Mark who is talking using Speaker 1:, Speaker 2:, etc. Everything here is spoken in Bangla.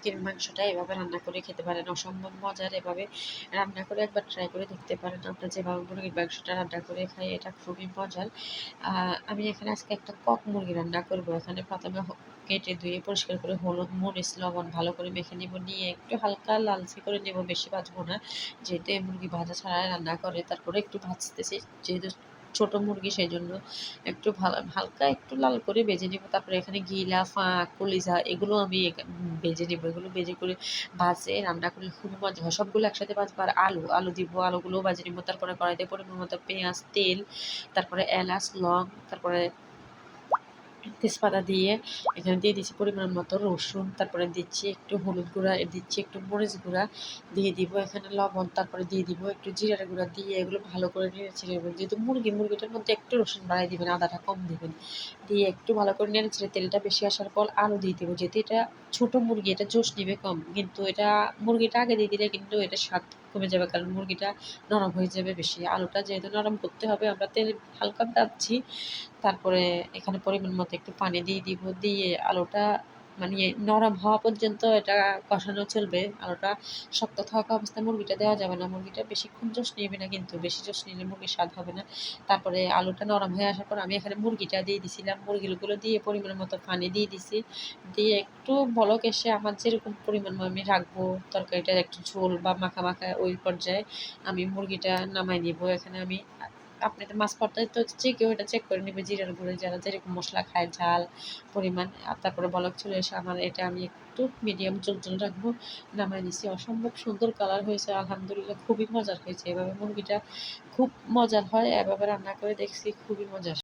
Speaker 1: মুরগির মাংসটা এভাবে রান্না করে খেতে পারেন, অসম্ভব মজার। এভাবে রান্না করে একবার ট্রাই করে দেখতে পারেন। আমরা যেভাবে মুরগির মাংসটা রান্না করে খাই এটা খুবই মজার। আমি এখানে আজকে একটা কক মুরগি রান্না করব। এখানে প্রথমে কেটে ধুয়ে পরিষ্কার করে হলুদ, মরিচ, লবণ ভালো করে মেখে নিব, নিয়ে একটু হালকা লালচে করে নেব, বেশি ভাজবো না, যেহেতু এই মুরগি ভাজা ছাড়াই রান্না করে। তারপরে একটু ভাজতেছি, যেহেতু ছোট মুরগি সেই জন্য একটু হালকা একটু লাল করে ভেজে নিব। তারপরে এখানে গিলা, কলিজা এগুলো আমি ভেজে নিব। এগুলো ভেজে করে ভাজে রান্না করলে খুবই মজা হয়। সবগুলো একসাথে ভাজবো। আর আলু দিব, আলুগুলোও ভাজে নিব। তারপরে কড়াইতে পরিমাণ মতো পেঁয়াজ, তেল, তারপরে এলাচ, লং, তারপরে তেজপাতা দিয়ে এখানে দিয়ে দিচ্ছি পরিমাণ মতো রসুন, তারপরে দিচ্ছি একটু হলুদ গুঁড়া, দিচ্ছি একটু মরিচ গুঁড়া, দিয়ে দিব এখানে লবণ, তারপরে দিয়ে দিব একটু জিরার গুঁড়া, দিয়ে এগুলো ভালো করে নেড়ে ছেড়ে দেবেন। যেহেতু মুরগিটার মধ্যে একটু রসুন বাড়াই দিবেন, আদাটা কম দিবেন, দিয়ে একটু ভালো করে নেড়ে ছেড়ে তেলটা বেশি আসার পর আলু দিয়ে দেবো। যেহেতু এটা ছোট মুরগি, এটা জোশ নিবে কম, কিন্তু এটা মুরগিটা আগে দিয়ে দিলে কিন্তু এটা স্বাদ কমে যাবে, কারণ মুরগিটা নরম হয়ে যাবে বেশি। আলুটা যেহেতু নরম করতে হবে, আমরা তেল হালকা ভাজছি। তারপরে এখানে পরিমাণ মতো একটু পানি দিয়ে দিব, দিয়ে আলুটা মানে নরম হওয়া পর্যন্ত এটা কষানো চলবে। আলুটা শক্ত থাকা অবস্থায় মুরগিটা দেওয়া যাবে না, মুরগিটা বেশিক্ষণ জোশ নেবে না, কিন্তু বেশি জোশ নিলে মুরগির স্বাদ হবে না। তারপরে আলুটা নরম হয়ে আসার পর আমি এখানে মুরগিটা দিয়ে দিছিলাম, মুরগিগুলো দিয়ে পরিমাণ মতো পানি দিয়ে দিছি, দিয়ে একটু বলক এসে আমার যেরকম পরিমাণ আমি রাখবো তরকারিটা, একটু ঝোল বা মাখা মাখা, ওই পর্যায়ে আমি মুরগিটা নামাই নিব। এখানে আমি আপনাদের মাছ পর্দায় তো যে কেউ এটা চেক করে নেবে, জিরার গুঁড়ো যারা যেরকম মশলা খায়, ঝাল পরিমাণ। আর তারপরে বলক চলে এসে আমার এটা আমি একটু মিডিয়াম ঝোল রাখবো, নামাই নিছি। অসম্ভব সুন্দর কালার হয়েছে, আলহামদুলিল্লাহ খুবই মজার হয়েছে। এভাবে মুরগিটা খুব মজার হয়, এভাবে রান্না করে দেখছি, খুবই মজার।